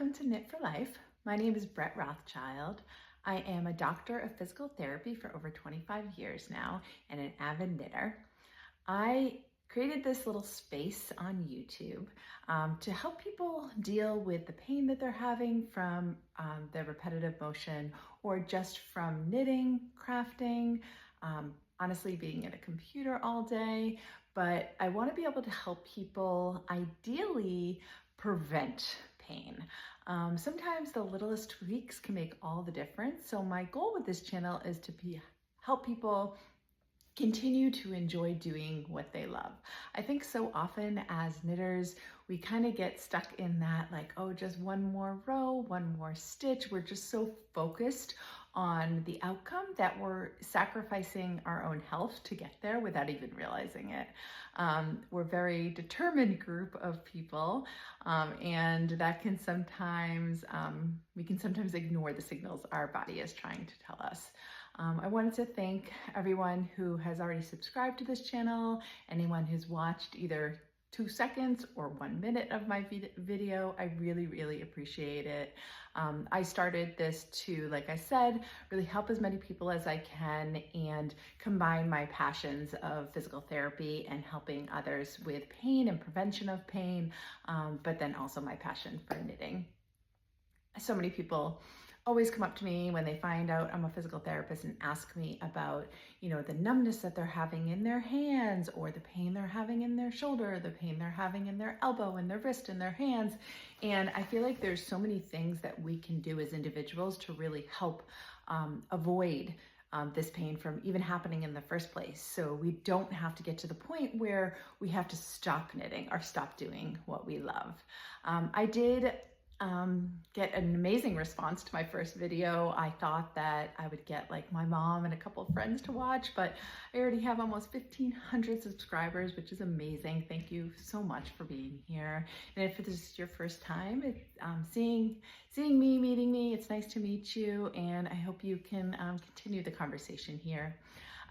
Welcome to Knit for Life. My name is Brett Rothschild. I am a doctor of physical therapy for over 25 years now and an avid knitter. I created this little space on YouTube to help people deal with the pain that they're having from the repetitive motion or just from knitting, crafting, honestly being at a computer all day. But I want to be able to help people ideally prevent pain. Sometimes the littlest tweaks can make all the difference. So my goal with this channel is to help people continue to enjoy doing what they love. I think so often as knitters, we kind of get stuck in that like, oh, just one more row, one more stitch. We're just so focused on the outcome that we're sacrificing our own health to get there without even realizing it. We're a very determined group of people, and that can sometimes, we can sometimes ignore the signals our body is trying to tell us. I wanted to thank everyone who has already subscribed to this channel, anyone who's watched either 2 seconds or 1 minute of my video. I really appreciate it. I started this to, like I said, really help as many people as I can and combine my passions of physical therapy and helping others with pain and prevention of pain, but then also my passion for knitting. So many people always come up to me when they find out I'm a physical therapist and ask me about, the numbness that they're having in their hands, or the pain they're having in their shoulder, the pain they're having in their elbow and their wrist and their hands. And I feel like there's so many things that we can do as individuals to really help avoid this pain from even happening in the first place. So we don't have to get to the point where we have to stop knitting or stop doing what we love. I did get an amazing response to my first video. I thought that I would get like my mom and a couple of friends to watch, but I already have almost 1,500 subscribers, which is amazing. Thank you so much for being here. And if this is your first time seeing me, meeting me, it's nice to meet you, and I hope you can continue the conversation here.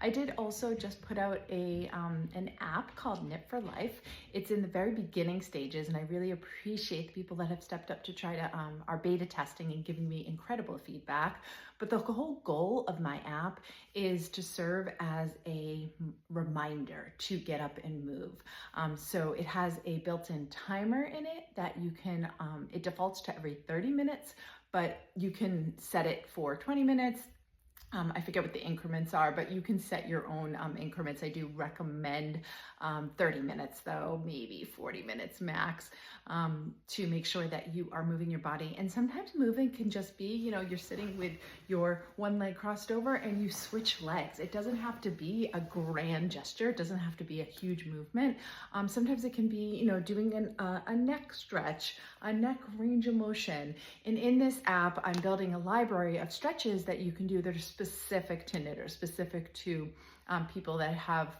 I did also just put out an app called Knit for Life. It's in the very beginning stages, and I really appreciate the people that have stepped up to try to our beta testing and giving me incredible feedback. But the whole goal of my app is to serve as a reminder to get up and move. So it has a built-in timer in it that you can, it defaults to every 30 minutes, but you can set it for 20 minutes. I forget what the increments are, but you can set your own increments. I do recommend 30 minutes though, maybe 40 minutes max, to make sure that you are moving your body. And sometimes moving can just be, you're sitting with your one leg crossed over and you switch legs. It doesn't have to be a grand gesture. It doesn't have to be a huge movement. Sometimes it can be, doing a neck stretch, a neck range of motion. And in this app, I'm building a library of stretches that you can do that are specific to knitters, specific to people that have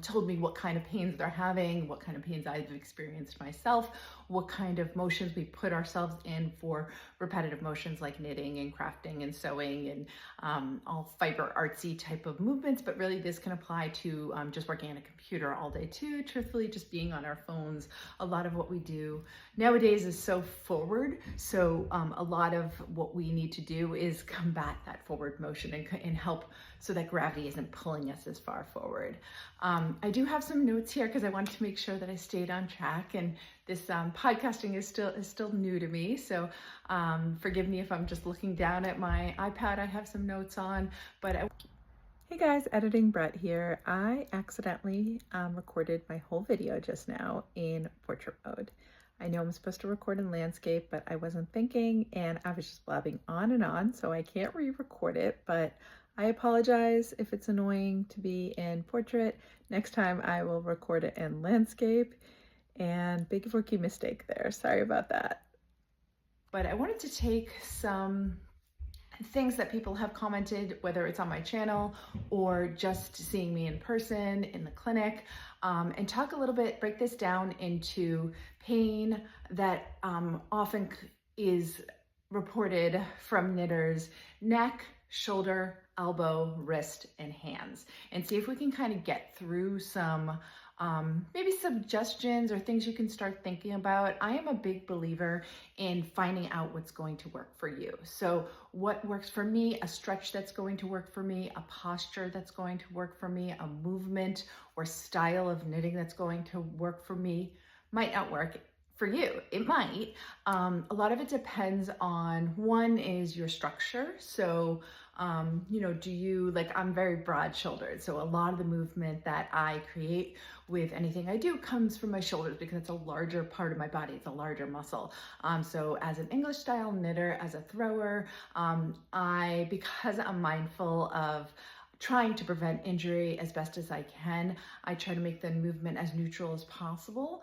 told me what kind of pains they're having, what kind of pains I've experienced myself, what kind of motions we put ourselves in for repetitive motions like knitting and crafting and sewing and all fiber artsy type of movements. But really this can apply to just working on a computer all day too, truthfully, just being on our phones. A lot of what we do nowadays is so forward. So a lot of what we need to do is combat that forward motion and help so that gravity isn't pulling us as far forward. I do have some notes here because I wanted to make sure that I stayed on track, and this podcasting is still new to me. So forgive me if I'm just looking down at my iPad. I have some notes on, but Hey guys, Editing Brett here. I accidentally recorded my whole video just now in portrait mode. I know I'm supposed to record in landscape, but I wasn't thinking, and I was just blabbing on and on, so I can't re-record it, but I apologize if it's annoying to be in portrait. Next time I will record it in landscape, and big rookie mistake there. Sorry about that. But I wanted to take some things that people have commented, whether it's on my channel or just seeing me in person in the clinic, and talk a little bit, break this down into pain that often is reported from knitters: neck, shoulder, elbow, wrist, and hands, and see if we can kind of get through some maybe suggestions or things you can start thinking about. I am a big believer in finding out what's going to work for you. So what works for me, a stretch that's going to work for me, a posture that's going to work for me, a movement or style of knitting that's going to work for me might not work for you. It might. A lot of it depends on, one is your structure. So, do you, like, I'm very broad shouldered. So a lot of the movement that I create with anything I do comes from my shoulders because it's a larger part of my body. It's a larger muscle. So as an English style knitter, as a thrower, because I'm mindful of trying to prevent injury as best as I can, I try to make the movement as neutral as possible.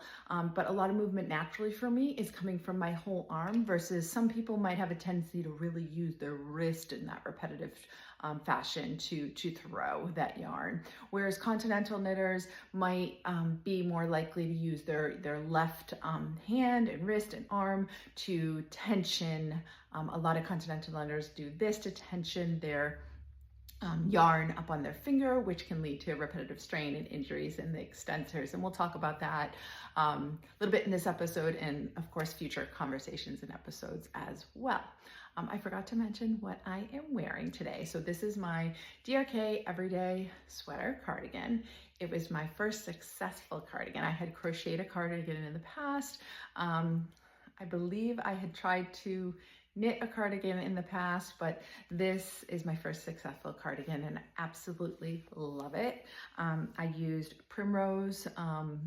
But a lot of movement naturally for me is coming from my whole arm, versus some people might have a tendency to really use their wrist in that repetitive fashion to throw that yarn. Whereas continental knitters might be more likely to use their left hand and wrist and arm to tension. A lot of continental knitters do this to tension their yarn up on their finger, which can lead to repetitive strain and injuries in the extensors. And we'll talk about that a little bit in this episode, and of course future conversations and episodes as well. I forgot to mention what I am wearing today. So this is my DRK Everyday Sweater cardigan. It was my first successful cardigan. I had crocheted a cardigan in the past. I believe I had tried to knit a cardigan in the past, but this is my first successful cardigan and I absolutely love it. I used Primrose, I'll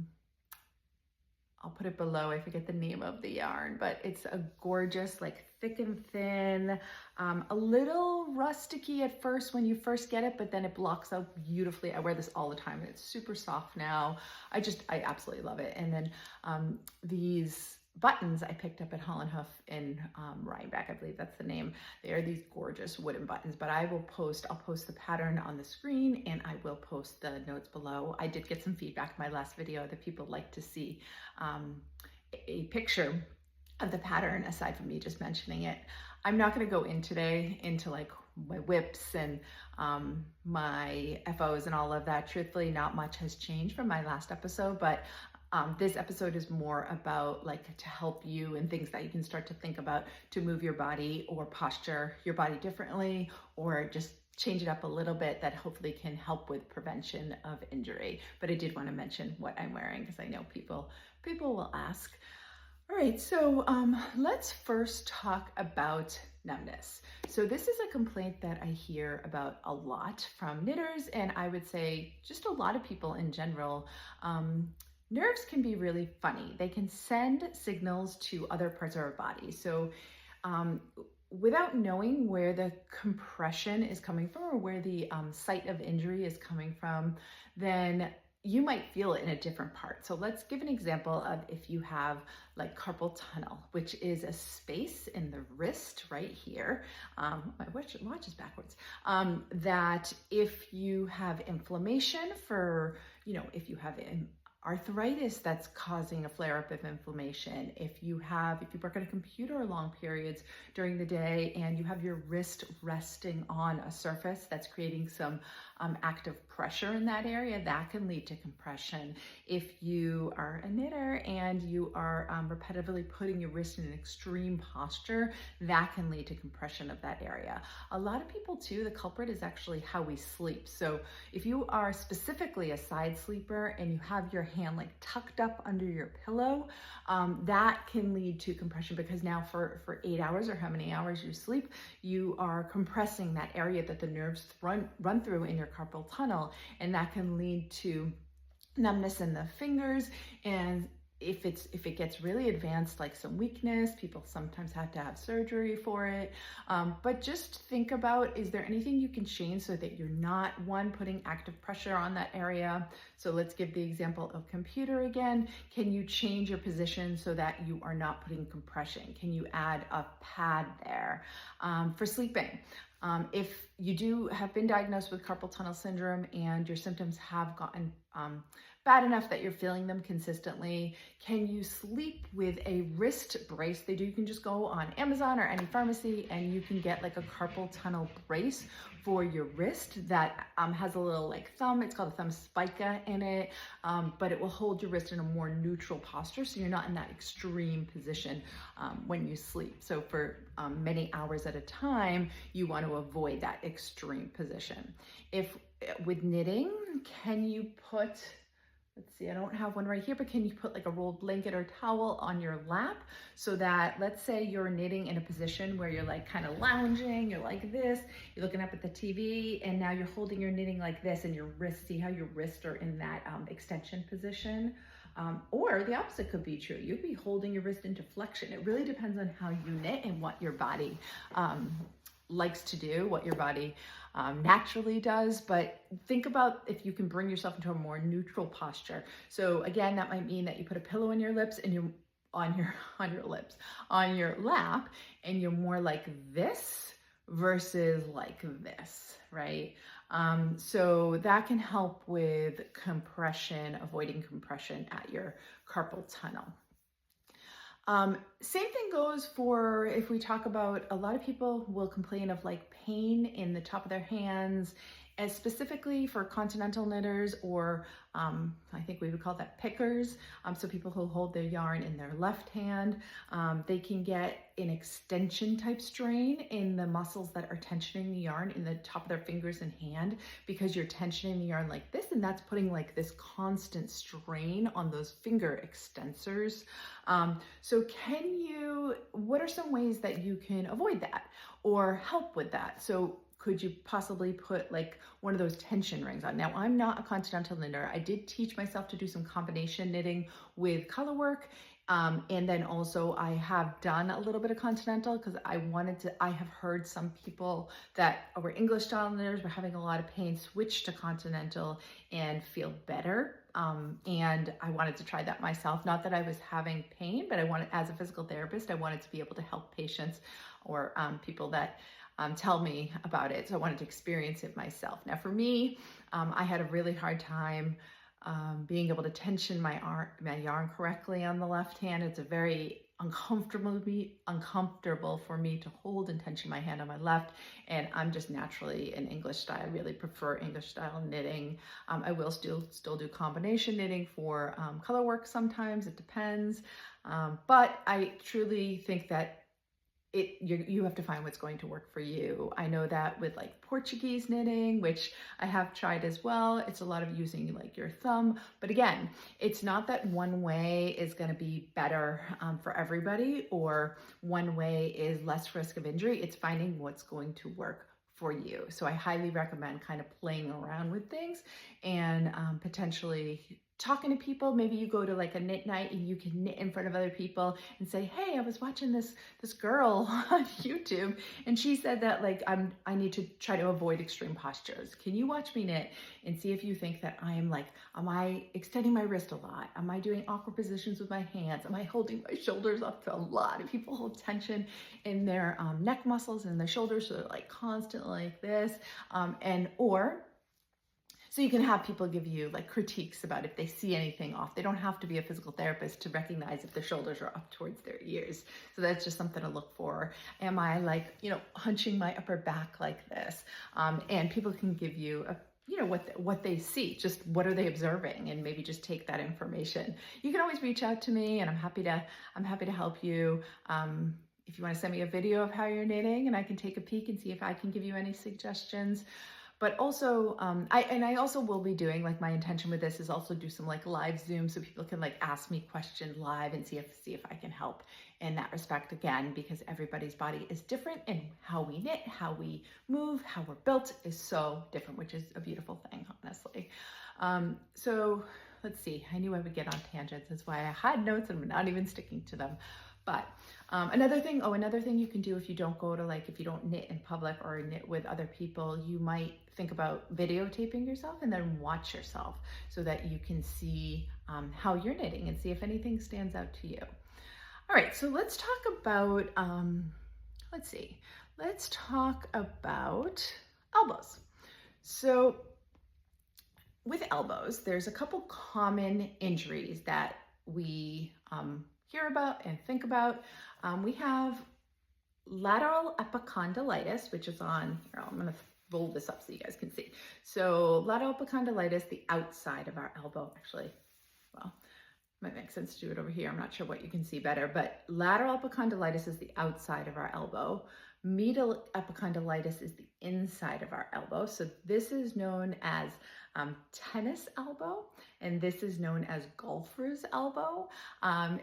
put it below, I forget the name of the yarn, but it's a gorgeous, like, thick and thin, a little rusticy at first when you first get it, but then it blocks out beautifully. I wear this all the time and it's super soft now. I absolutely love it. And then these buttons I picked up at Holland Hoof in Rhinebeck, I believe that's the name. They are these gorgeous wooden buttons, but I'll post the pattern on the screen and I will post the notes below. I did get some feedback in my last video that people like to see a picture of the pattern aside from me just mentioning it. I'm not going to go in today into like my whips and my FOs and all of that. Truthfully, not much has changed from my last episode, but this episode is more about like to help you and things that you can start to think about to move your body or posture your body differently, or just change it up a little bit, that hopefully can help with prevention of injury. But I did want to mention what I'm wearing because I know people will ask. All right, so let's first talk about numbness. So this is a complaint that I hear about a lot from knitters, and I would say just a lot of people in general. Nerves can be really funny. They can send signals to other parts of our body. So without knowing where the compression is coming from or where the site of injury is coming from, then you might feel it in a different part. So let's give an example of if you have like carpal tunnel, which is a space in the wrist right here. My watch is backwards. That if you have inflammation if you have arthritis that's causing a flare-up of inflammation, if you work on a computer long periods during the day and you have your wrist resting on a surface that's creating some active pressure in that area, that can lead to compression. If you are a knitter and you are repetitively putting your wrist in an extreme posture, that can lead to compression of that area. A lot of people too, the culprit is actually how we sleep. So if you are specifically a side sleeper and you have your hand like tucked up under your pillow, that can lead to compression, because now for 8 hours or how many hours you sleep, you are compressing that area that the nerves run through in your carpal tunnel, and that can lead to numbness in the fingers. And if it gets really advanced, like some weakness, people sometimes have to have surgery for it. But just think about, is there anything you can change so that you're not, one, putting active pressure on that area? So let's give the example of computer again. Can you change your position so that you are not putting compression? Can you add a pad there? For sleeping, if you have been diagnosed with carpal tunnel syndrome and your symptoms have gotten bad enough that you're feeling them consistently? Can you sleep with a wrist brace? You can just go on Amazon or any pharmacy and you can get like a carpal tunnel brace for your wrist that has a little like thumb. It's called a thumb spica in it, but it will hold your wrist in a more neutral posture, so you're not in that extreme position when you sleep. So for many hours at a time, you want to avoid that extreme position. If with knitting, can you put, let's see, I don't have one right here, but can you put like a rolled blanket or towel on your lap so that, let's say you're knitting in a position where you're like kind of lounging, you're like this, you're looking up at the TV, and now you're holding your knitting like this, and your wrists, see how your wrists are in that extension position? Or the opposite could be true. You'd be holding your wrist into flexion. It really depends on how you knit and what your body likes to do, what your body naturally does. But think about if you can bring yourself into a more neutral posture. So again, that might mean that you put a pillow on your lips and you're on your lap, and you're more like this versus like this, right? So that can help with compression, avoiding compression at your carpal tunnel. Same thing goes for, if we talk about, a lot of people will complain of like pain in the top of their hands, as specifically for continental knitters, or I think we would call that pickers. So people who hold their yarn in their left hand, they can get an extension type strain in the muscles that are tensioning the yarn in the top of their fingers and hand, because you're tensioning the yarn like this, and that's putting like this constant strain on those finger extensors. So what are some ways that you can avoid that or help with that? So could you possibly put like one of those tension rings on? Now, I'm not a continental knitter. I did teach myself to do some combination knitting with color work. And then also I have done a little bit of continental because I have heard some people that were English style knitters were having a lot of pain, switch to continental and feel better. And I wanted to try that myself. Not that I was having pain, but as a physical therapist, I wanted to be able to help patients or people that tell me about it. So I wanted to experience it myself. Now for me, I had a really hard time being able to tension my yarn correctly on the left hand. It's a very uncomfortable for me to hold and tension my hand on my left. And I'm just naturally an English style. I really prefer English style knitting. I will still do combination knitting for color work sometimes, it depends. But I truly think that you have to find what's going to work for you. I know that with like Portuguese knitting, which I have tried as well, it's a lot of using like your thumb. But again, it's not that one way is going to be better for everybody, or one way is less risk of injury. It's finding what's going to work for you. So I highly recommend kind of playing around with things and potentially talking to people. Maybe you go to like a knit night and you can knit in front of other people and say, hey, I was watching this girl on YouTube and she said that like I need to try to avoid extreme postures. Can you watch me knit and see if you think that am I extending my wrist a lot? Am I doing awkward positions with my hands? Am I holding my shoulders up? A lot of people hold tension in their neck muscles and their shoulders, so they're like constantly like this, so you can have people give you like critiques about if they see anything off. They don't have to be a physical therapist to recognize if their shoulders are up towards their ears. So that's just something to look for. Am I like, hunching my upper back like this? And people can give you what they see, just what are they observing, and maybe just take that information. You can always reach out to me and I'm happy to help you. If you want to send me a video of how you're knitting, and I can take a peek and see if I can give you any suggestions. But also, I also will be doing, like, my intention with this is also do some like live Zoom so people can like ask me questions live and see if I can help in that respect, again, because everybody's body is different and how we knit, how we move, how we're built is so different, which is a beautiful thing, honestly. So let's see, I knew I would get on tangents. That's why I had notes and I'm not even sticking to them. But another thing you can do if you don't if you don't knit in public or knit with other people, you might think about videotaping yourself and then watch yourself so that you can see how you're knitting and see if anything stands out to you. All right, so let's talk about, elbows. So with elbows, there's a couple common injuries that we hear about and think about. We have lateral epicondylitis, which is on, here, I'm going to roll this up so you guys can see. So lateral epicondylitis, the outside of our elbow, actually, well, might make sense to do it over here. I'm not sure what you can see better, but lateral epicondylitis is the outside of our elbow. Medial epicondylitis is the inside of our elbow. So this is known as tennis elbow, and this is known as golfer's elbow.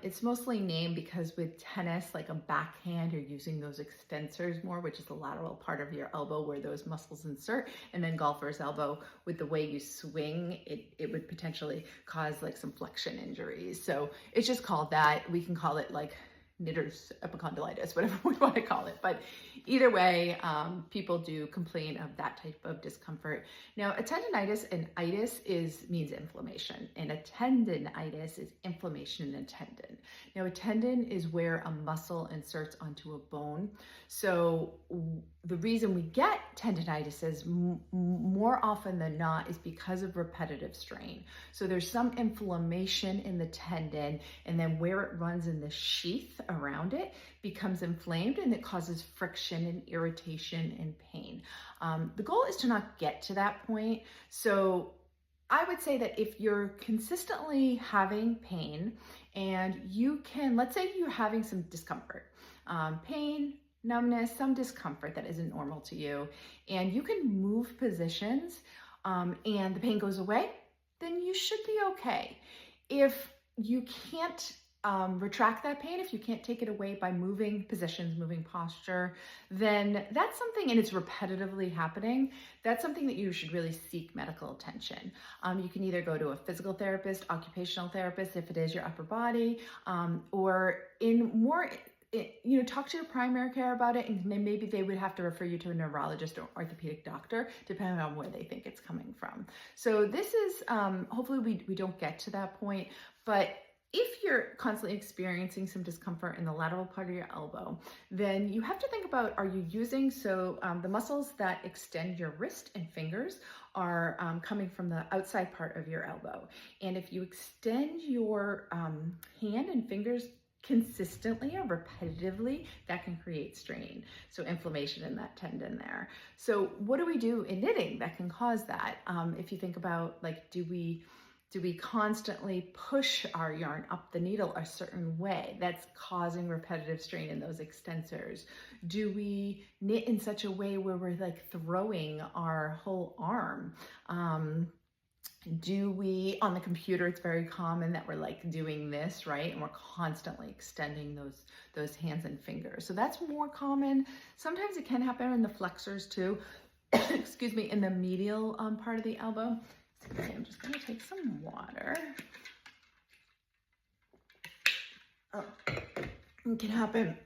It's mostly named because with tennis, like a backhand, you're using those extensors more, which is the lateral part of your elbow where those muscles insert. And then golfer's elbow, with the way you swing, it would potentially cause like some flexion injuries. So it's just called that. We can call it like knitter's epicondylitis, whatever we want to call it. But either way, people do complain of that type of discomfort. Now, a tendinitis and itis means inflammation, and a tendinitis is inflammation in a tendon. Now, a tendon is where a muscle inserts onto a bone. So the reason we get tendinitis is more often than not is because of repetitive strain. So there's some inflammation in the tendon, and then where it runs in the sheath around it becomes inflamed, and it causes friction and irritation and pain. The goal is to not get to that point. So I would say that if you're consistently having pain and you can, let's say you're having some discomfort, pain, numbness, some discomfort that isn't normal to you, and you can move positions and the pain goes away, then you should be okay. If you can't retract that pain, if you can't take it away by moving positions, moving posture, then that's something, and it's repetitively happening, that's something that you should really seek medical attention. You can either go to a physical therapist, occupational therapist, if it is your upper body, or talk to your primary care about it, and maybe they would have to refer you to a neurologist or orthopedic doctor, depending on where they think it's coming from. So this is, hopefully we don't get to that point, but if you're constantly experiencing some discomfort in the lateral part of your elbow, then you have to think about, are you using, the muscles that extend your wrist and fingers are coming from the outside part of your elbow. And if you extend your hand and fingers consistently or repetitively, that can create strain. So inflammation in that tendon there. So what do we do in knitting that can cause that? If you think about, like, do we constantly push our yarn up the needle a certain way? That's causing repetitive strain in those extensors. Do we knit in such a way where we're like throwing our whole arm? Do we, on the computer, it's very common that we're like doing this, right? And we're constantly extending those hands and fingers. So that's more common. Sometimes it can happen in the flexors too, excuse me, in the medial part of the elbow. Okay, I'm just gonna take some water. It can happen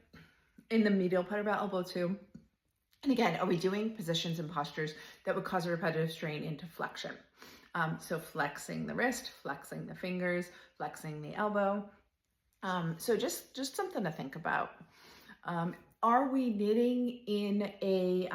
in the medial part of our elbow too. And again, are we doing positions and postures that would cause a repetitive strain into flexion? So flexing the wrist, flexing the fingers, flexing the elbow. So just something to think about. Are we knitting in a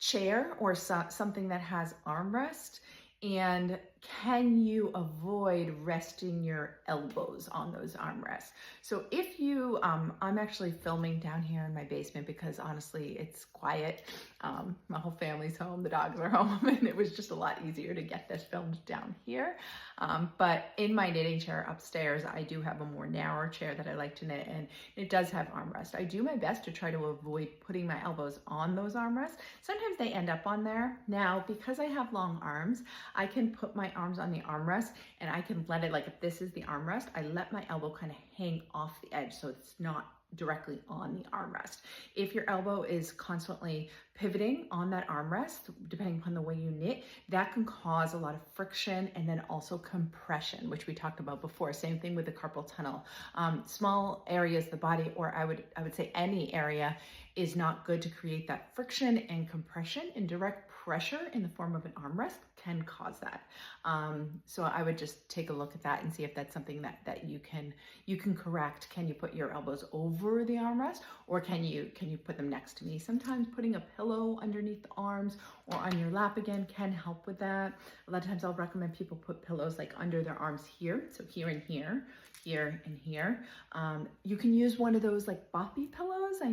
chair or something that has armrest? And can you avoid resting your elbows on those armrests? So if you, I'm actually filming down here in my basement because honestly, it's quiet. My whole family's home, the dogs are home, and it was just a lot easier to get this filmed down here. But in my knitting chair upstairs, I do have a more narrow chair that I like to knit in. It does have armrest. I do my best to try to avoid putting my elbows on those armrests. Sometimes they end up on there. Now, because I have long arms, I can put my arms on the armrest and I can let it, like if this is the armrest, I let my elbow kind of hang off the edge so it's not directly on the armrest. If your elbow is constantly pivoting on that armrest, depending upon the way you knit, that can cause a lot of friction and then also compression, which we talked about before. Same thing with the carpal tunnel. Small areas of the body, or I would say any area, is not good to create that friction and compression in direct pressure in the form of an armrest can cause that. So I would just take a look at that and see if that's something that you can correct. Can you put your elbows over the armrest, or can you put them next to me? Sometimes putting a pillow underneath the arms or on your lap again can help with that. A lot of times I'll recommend people put pillows like under their arms here, so here and here, here and here. You can use one of those like boppy pillows. I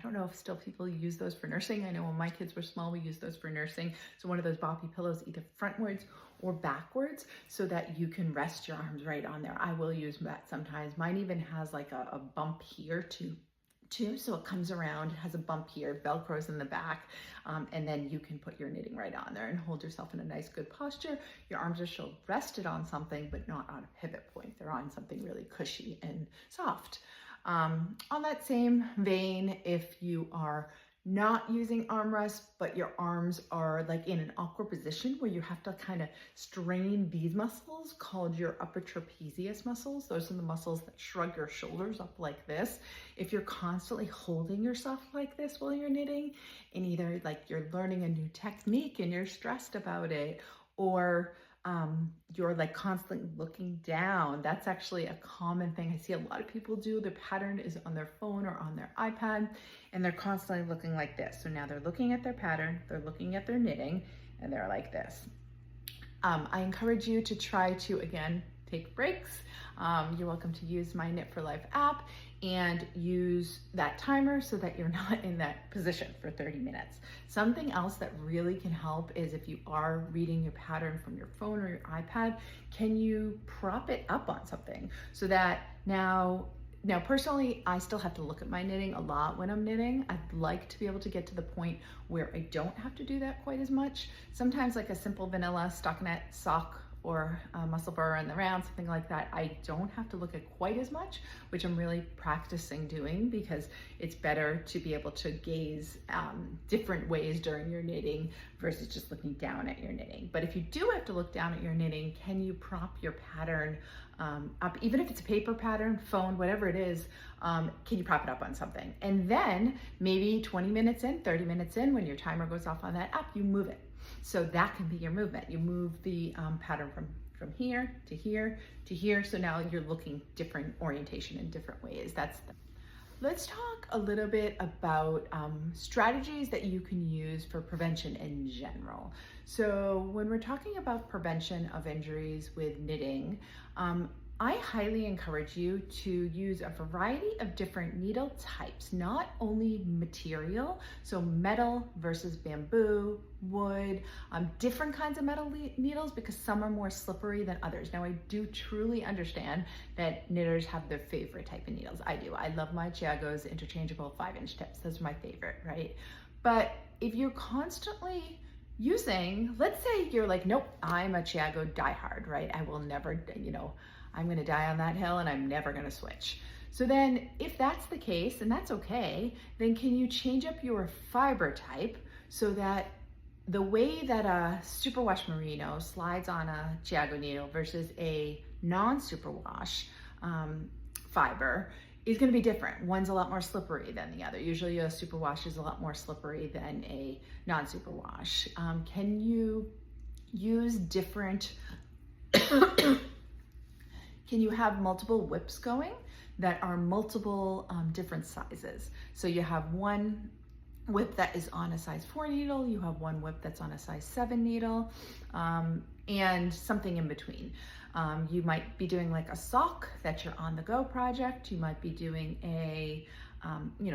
don't know if still people use those for nursing. I know when my kids were small, we used those for nursing. So one of those boppy pillows, either frontwards or backwards, so that you can rest your arms right on there. I will use that sometimes. Mine even has like a bump here too. So it comes around, it has a bump here, Velcro's in the back, and then you can put your knitting right on there and hold yourself in a nice good posture. Your arms are still rested on something, but not on a pivot point. They're on something really cushy and soft. On that same vein, if you are not using armrests, but your arms are like in an awkward position where you have to kind of strain these muscles called your upper trapezius muscles. Those are the muscles that shrug your shoulders up like this. If you're constantly holding yourself like this while you're knitting, and either like you're learning a new technique and you're stressed about it, or you're like constantly looking down. That's actually a common thing I see a lot of people do. Their pattern is on their phone or on their iPad, and they're constantly looking like this. So now they're looking at their pattern, they're looking at their knitting, and they're like this. I encourage you to try to, again, take breaks. You're welcome to use my Knit for Life app and use that timer so that you're not in that position for 30 minutes. Something else that really can help is if you are reading your pattern from your phone or your iPad, can you prop it up on something so that now personally, I still have to look at my knitting a lot when I'm knitting. I'd like to be able to get to the point where I don't have to do that quite as much. Sometimes like a simple vanilla stockinette sock or a muscle burr in the round, something like that, I don't have to look at quite as much, which I'm really practicing doing because it's better to be able to gaze different ways during your knitting versus just looking down at your knitting. But if you do have to look down at your knitting, can you prop your pattern up, even if it's a paper pattern, phone, whatever it is, can you prop it up on something? And then maybe 20 minutes in, 30 minutes in, when your timer goes off on that app, you move it. So that can be your movement. You move the pattern from here to here to here. So now you're looking different orientation in different ways. Let's talk a little bit about strategies that you can use for prevention in general. So when we're talking about prevention of injuries with knitting, I highly encourage you to use a variety of different needle types, not only material, so metal versus bamboo, wood, different kinds of metal needles, because some are more slippery than others. Now, I do truly understand that knitters have their favorite type of needles. I do. I love my Chiago's interchangeable 5-inch tips. Those are my favorite, right? But if you're constantly using, let's say you're like, nope, I'm a Chiago diehard, right? I will never, I'm going to die on that hill and I'm never going to switch. So then if that's the case, and that's okay, then can you change up your fiber type so that the way that a superwash merino slides on a Chiago needle versus a non-superwash fiber is going to be different. One's a lot more slippery than the other. Usually a superwash is a lot more slippery than a non-superwash. Can you use different can you have multiple whips going that are multiple different sizes? So you have one whip that is on a size 4 needle, you have one whip that's on a size 7 needle, and something in between. You might be doing like a sock that you're on the go project. You might be doing a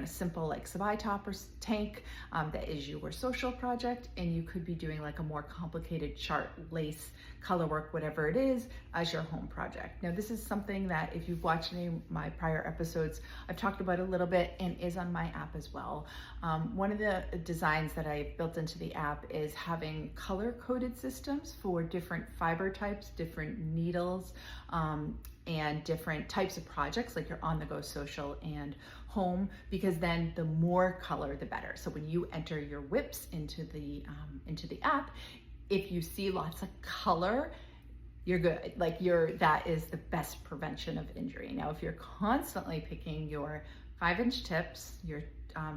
simple like sabai top or tank that is your social project, and you could be doing like a more complicated chart, lace, color work, whatever it is, as your home project. Now, this is something that if you've watched any of my prior episodes, I've talked about a little bit and is on my app as well. One of the designs that I built into the app is having color-coded systems for different fiber types, different needles, and different types of projects, like your on-the-go social and home, because then the more color, the better. So when you enter your whips into the app, if you see lots of color, you're good. That is the best prevention of injury. Now, if you're constantly picking your 5-inch tips, your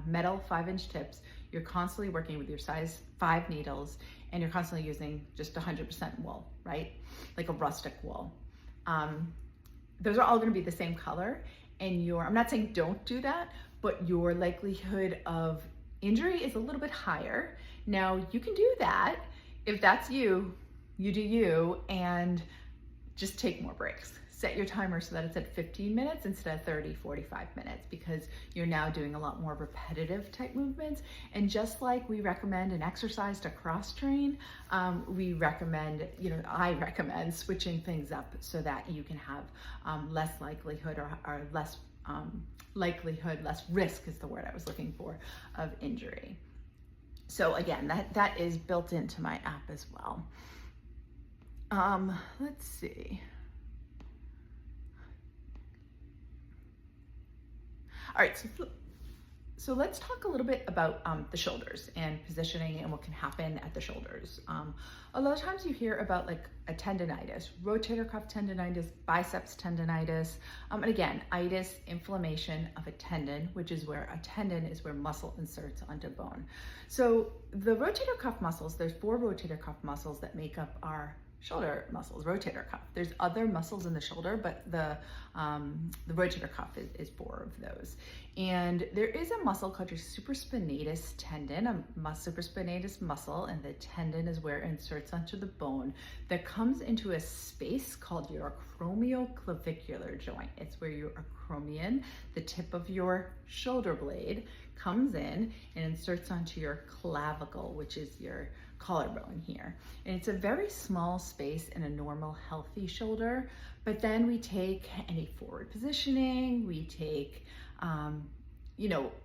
metal 5-inch tips, you're constantly working with your size 5 needles, and you're constantly using just 100% wool, right? Like a rustic wool. Those are all gonna be the same color, and I'm not saying don't do that, but your likelihood of injury is a little bit higher. Now, you can do that. If that's you, you do you, and just take more breaks. Set your timer so that it's at 15 minutes instead of 30, 45 minutes, because you're now doing a lot more repetitive type movements. And just like we recommend an exercise to cross train, we recommend, I recommend switching things up so that you can have less likelihood or less less risk is the word I was looking for, of injury. So again, that is built into my app as well. Let's see. All right, so let's talk a little bit about the shoulders and positioning and what can happen at the shoulders. A lot of times you hear about like a tendonitis, rotator cuff tendonitis, biceps tendonitis, and again, itis, inflammation of a tendon, which is where a tendon is where muscle inserts onto bone. So the rotator cuff muscles, there's 4 rotator cuff muscles that make up our shoulder muscles, rotator cuff. There's other muscles in the shoulder, but the rotator cuff is 4 of those. And there is a muscle called your supraspinatus tendon, a supraspinatus muscle, and the tendon is where it inserts onto the bone that comes into a space called your acromioclavicular joint. It's where your acromion, the tip of your shoulder blade, comes in and inserts onto your clavicle, which is your collarbone here. And it's a very small space in a normal healthy shoulder, but then we take any forward positioning, we take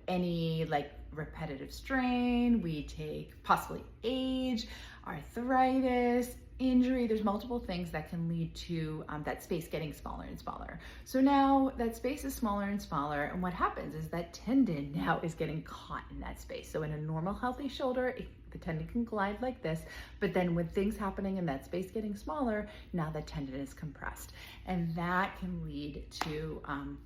any like repetitive strain, we take possibly age, arthritis, injury. There's multiple things that can lead to that space getting smaller and smaller. So now that space is smaller and smaller, and what happens is that tendon now is getting caught in that space. So in a normal healthy shoulder, the tendon can glide like this, but then with things happening in that space getting smaller, now the tendon is compressed. And that can lead to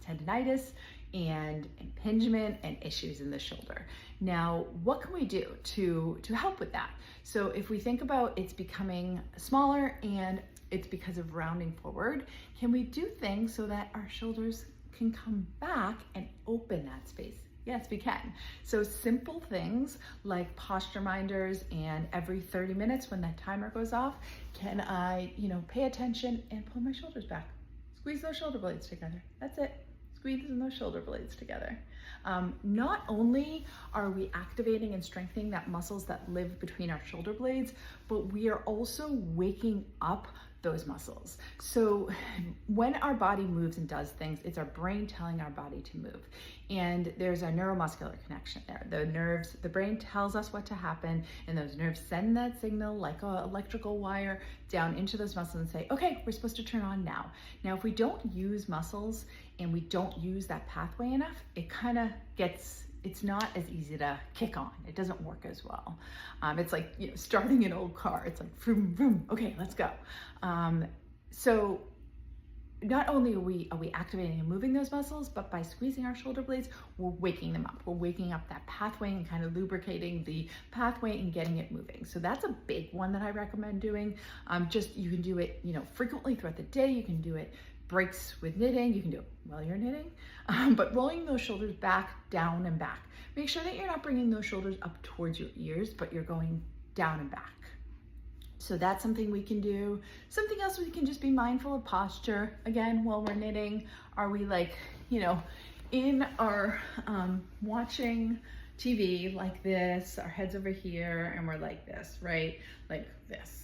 tendonitis and impingement and issues in the shoulder. Now, what can we do to help with that? So if we think about it's becoming smaller and it's because of rounding forward, can we do things so that our shoulders can come back and open that space? Yes, we can. So simple things like posture minders, and every 30 minutes when that timer goes off, can I, pay attention and pull my shoulders back. Squeeze those shoulder blades together. That's it. Squeezing those shoulder blades together. Not only are we activating and strengthening that muscles that live between our shoulder blades, but we are also waking up those muscles. So when our body moves and does things, it's our brain telling our body to move. And there's a neuromuscular connection there. The brain tells us what to happen, and those nerves send that signal like an electrical wire down into those muscles and say, okay, we're supposed to turn on now. Now, if we don't use muscles and we don't use that pathway enough, it's not as easy to kick on. It doesn't work as well. It's like starting an old car. It's like vroom, vroom, okay, let's go. So not only are we activating and moving those muscles, but by squeezing our shoulder blades, we're waking them up. We're waking up that pathway and kind of lubricating the pathway and getting it moving. So that's a big one that I recommend doing. You can do it, frequently throughout the day. You can do it breaks with knitting. You can do it while you're knitting, but rolling those shoulders back, down, and back. Make sure that you're not bringing those shoulders up towards your ears, but you're going down and back. So that's something we can do. Something else, we can just be mindful of posture. Again, while we're knitting, are we in our watching TV like this, our head's over here, and we're like this, right? Like this.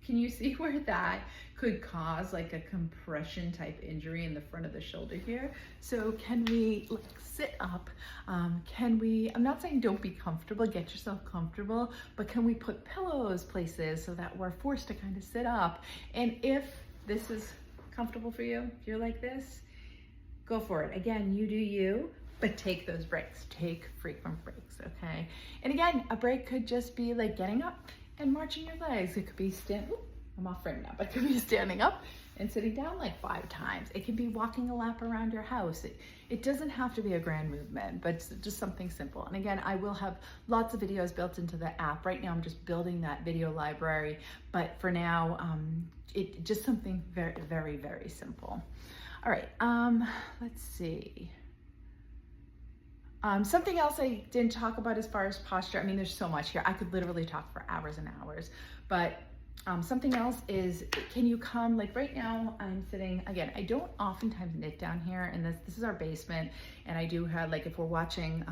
Can you see where that could cause like a compression type injury in the front of the shoulder here? So can we sit up? I'm not saying don't be comfortable, get yourself comfortable, but can we put pillows places so that we're forced to kind of sit up? And if this is comfortable for you, if you're like this, go for it. Again, you do you, but take those breaks. Take frequent breaks, okay? And again, a break could just be like getting up and marching your legs. It could be I'm off frame now, but it could be standing up and sitting down like 5 times. It can be walking a lap around your house. It doesn't have to be a grand movement, but it's just something simple. And again, I will have lots of videos built into the app. Right now, I'm just building that video library, but for now, it just something very, very, very simple. All right, let's see. Something else I didn't talk about as far as posture. I mean, there's so much here. I could literally talk for hours and hours, but something else is, can you come, like right now I'm sitting, again, I don't oftentimes knit down here, and this is our basement, and I do have, like if we're watching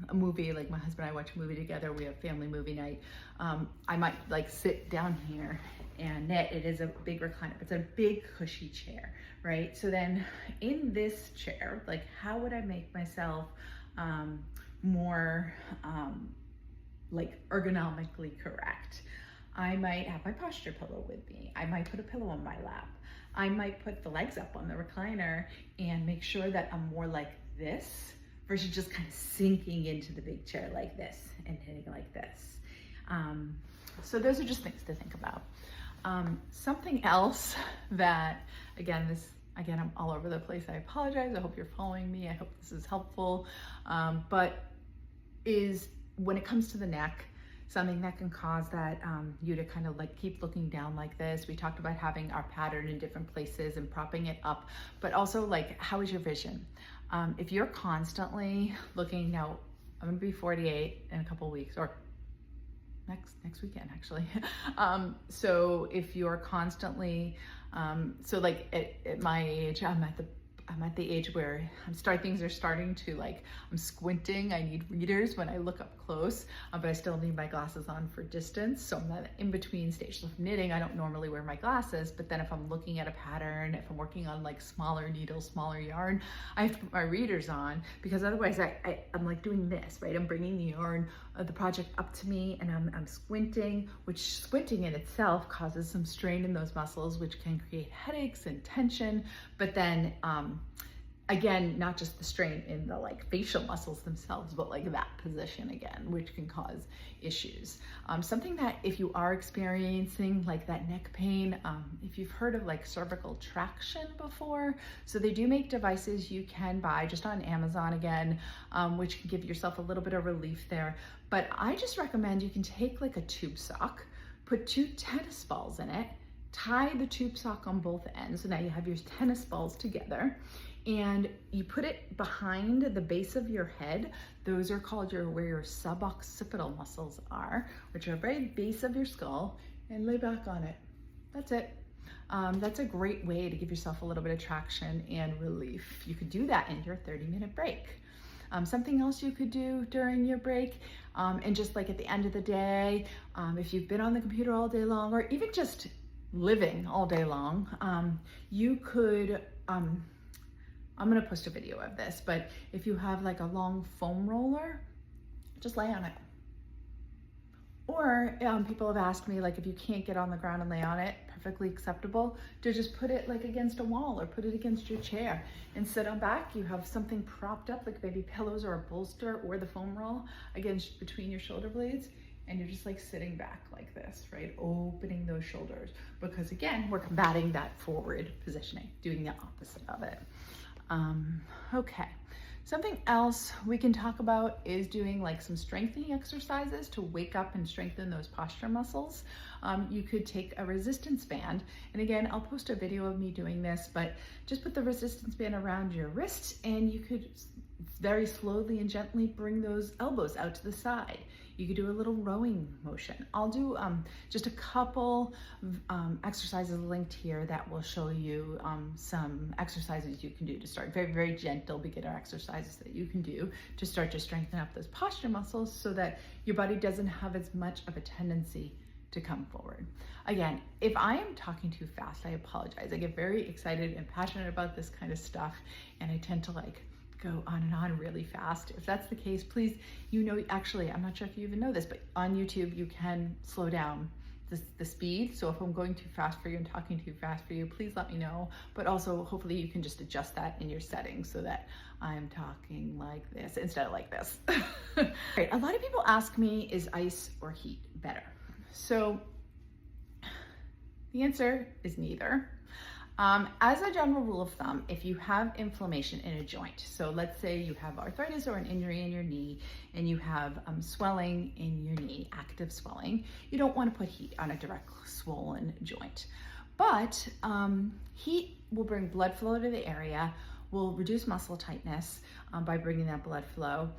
a movie, like my husband and I watch a movie together, we have family movie night, I might like sit down here and knit. It is a big recliner. It's a big cushy chair, right? So then in this chair, like how would I make myself more like ergonomically correct? I might have my posture pillow with me. I might put a pillow on my lap. I might put the legs up on the recliner and make sure that I'm more like this versus just kind of sinking into the big chair like this and hitting like this. So those are just things to think about. Something else that, again, I'm all over the place. I apologize. I hope you're following me. I hope this is helpful. But is when it comes to the neck, something that can cause that you to kind of like keep looking down like this. We talked about having our pattern in different places and propping it up, but also like, how is your vision? If you're constantly looking, now I'm gonna be 48 in a couple of weeks, or next weekend actually. So if you're constantly, so like at my age, I'm at the age where things are starting to like, I'm squinting. I need readers when I look up close, but I still need my glasses on for distance. So I'm not in between stage. So if knitting, I don't normally wear my glasses, but then if I'm looking at a pattern, if I'm working on like smaller needles, smaller yarn, I have to put my readers on, because otherwise I'm like doing this, right? I'm bringing the yarn of the project up to me and I'm squinting, which squinting in itself causes some strain in those muscles, which can create headaches and tension. But then, again, not just the strain in the like facial muscles themselves, but like that position again, which can cause issues. Something that if you are experiencing like that neck pain, if you've heard of like cervical traction before, so they do make devices you can buy just on Amazon again, which can give yourself a little bit of relief there. But I just recommend you can take like a tube sock, put 2 tennis balls in it, tie the tube sock on both ends. So now you have your tennis balls together, and you put it behind the base of your head. Those are called where your suboccipital muscles are, which are very base of your skull, and lay back on it. That's it. That's a great way to give yourself a little bit of traction and relief. You could do that in your 30-minute break. Something else you could do during your break, and just like at the end of the day, if you've been on the computer all day long, or even just living all day long, you could, I'm gonna post a video of this, but if you have like a long foam roller, just lay on it. Or people have asked me, like, if you can't get on the ground and lay on it, perfectly acceptable to just put it like against a wall or put it against your chair and sit on back. You have something propped up, like maybe pillows or a bolster or the foam roll against between your shoulder blades, and you're just like sitting back like this, right? Opening those shoulders, because again, we're combating that forward positioning, doing the opposite of it. Okay. Something else we can talk about is doing like some strengthening exercises to wake up and strengthen those posture muscles. You could take a resistance band, and again, I'll post a video of me doing this, but just put the resistance band around your wrist, and you could very slowly and gently bring those elbows out to the side. You could do a little rowing motion. I'll do just a couple exercises linked here that will show you some exercises you can do to start. Very, very gentle beginner exercises that you can do to start to strengthen up those posture muscles so that your body doesn't have as much of a tendency to come forward. Again, if I am talking too fast, I apologize. I get very excited and passionate about this kind of stuff, and I tend to like go on and on really fast. If that's the case, please, actually, I'm not sure if you even know this, but on YouTube, you can slow down the speed. So if I'm going too fast for you and talking too fast for you, please let me know. But also, hopefully you can just adjust that in your settings so that I'm talking like this instead of like this. Right, a lot of people ask me, is ice or heat better? So The answer is neither. As a general rule of thumb, if you have inflammation in a joint, so let's say you have arthritis or an injury in your knee and you have swelling in your knee, active swelling, you don't want to put heat on a direct swollen joint. But heat will bring blood flow to the area, will reduce muscle tightness by bringing that blood flow.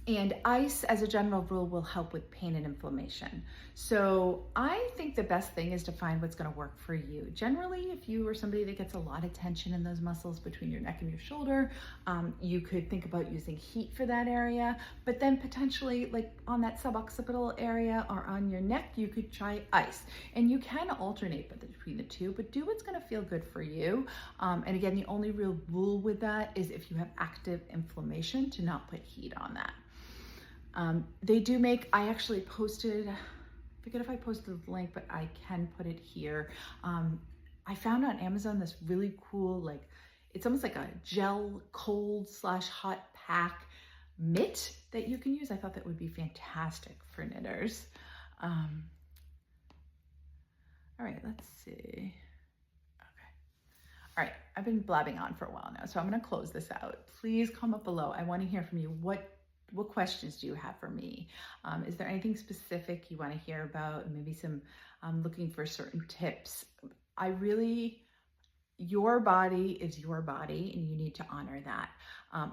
And ice, as a general rule, will help with pain and inflammation. So I think the best thing is to find what's going to work for you. Generally, if you are somebody that gets a lot of tension in those muscles between your neck and your shoulder, you could think about using heat for that area. But then potentially, like on that suboccipital area or on your neck, you could try ice. And you can alternate between the two, but do what's going to feel good for you. And again, the only real rule with that is if you have active inflammation, to not put heat on that. They do make, I actually posted, I forget if I posted the link, but I can put it here. I found on Amazon this really cool, like, it's almost like a gel cold / hot pack mitt that you can use. I thought that would be fantastic for knitters. All right, let's see. All right, I've been blabbing on for a while now, so I'm gonna close this out. Please comment below. I wanna hear from you. What questions do you have for me? Is there anything specific you want to hear about? Maybe some looking for certain tips. Your body is your body and you need to honor that.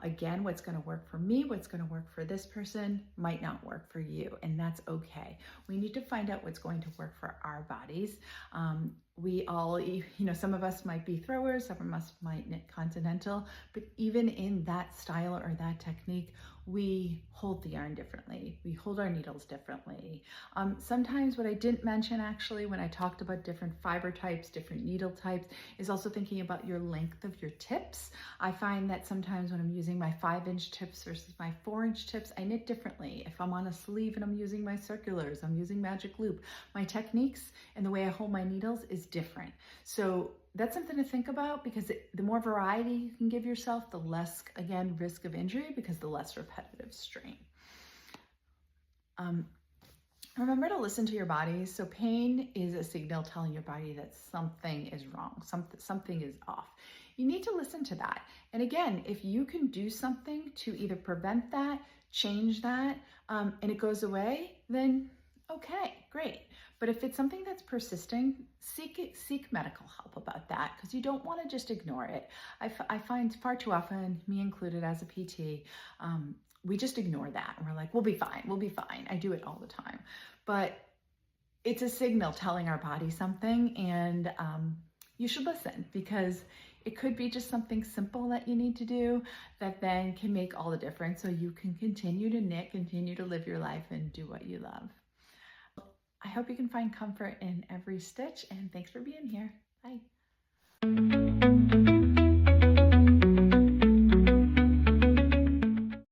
Again, what's going to work for me, what's going to work for this person might not work for you, and that's okay. We need to find out what's going to work for our bodies. We all, some of us might be throwers, some of us might knit continental, but even in that style or that technique, we hold the yarn differently. We hold our needles differently. Sometimes what I didn't mention actually when I talked about different fiber types, different needle types, is also thinking about your length of your tips. I find that sometimes when I'm using my 5-inch tips versus my 4-inch tips, I knit differently. If I'm on a sleeve and I'm using my circulars, I'm using magic loop, my techniques and the way I hold my needles is different. So that's something to think about, because the more variety you can give yourself, the less, again, risk of injury, because the less repetitive strain. Remember to listen to your body. So pain is a signal telling your body that something is wrong, something is off. You need to listen to that. And again, if you can do something to either prevent that, change that, and it goes away, then okay, great. But if it's something that's persisting, seek medical help about that, because you don't want to just ignore it. I find far too often, me included as a PT, we just ignore that and we're like, we'll be fine. I do it all the time. But it's a signal telling our body something, and you should listen, because it could be just something simple that you need to do that then can make all the difference, so you can continue to knit, continue to live your life, and do what you love. I hope you can find comfort in every stitch, and thanks for being here. Bye.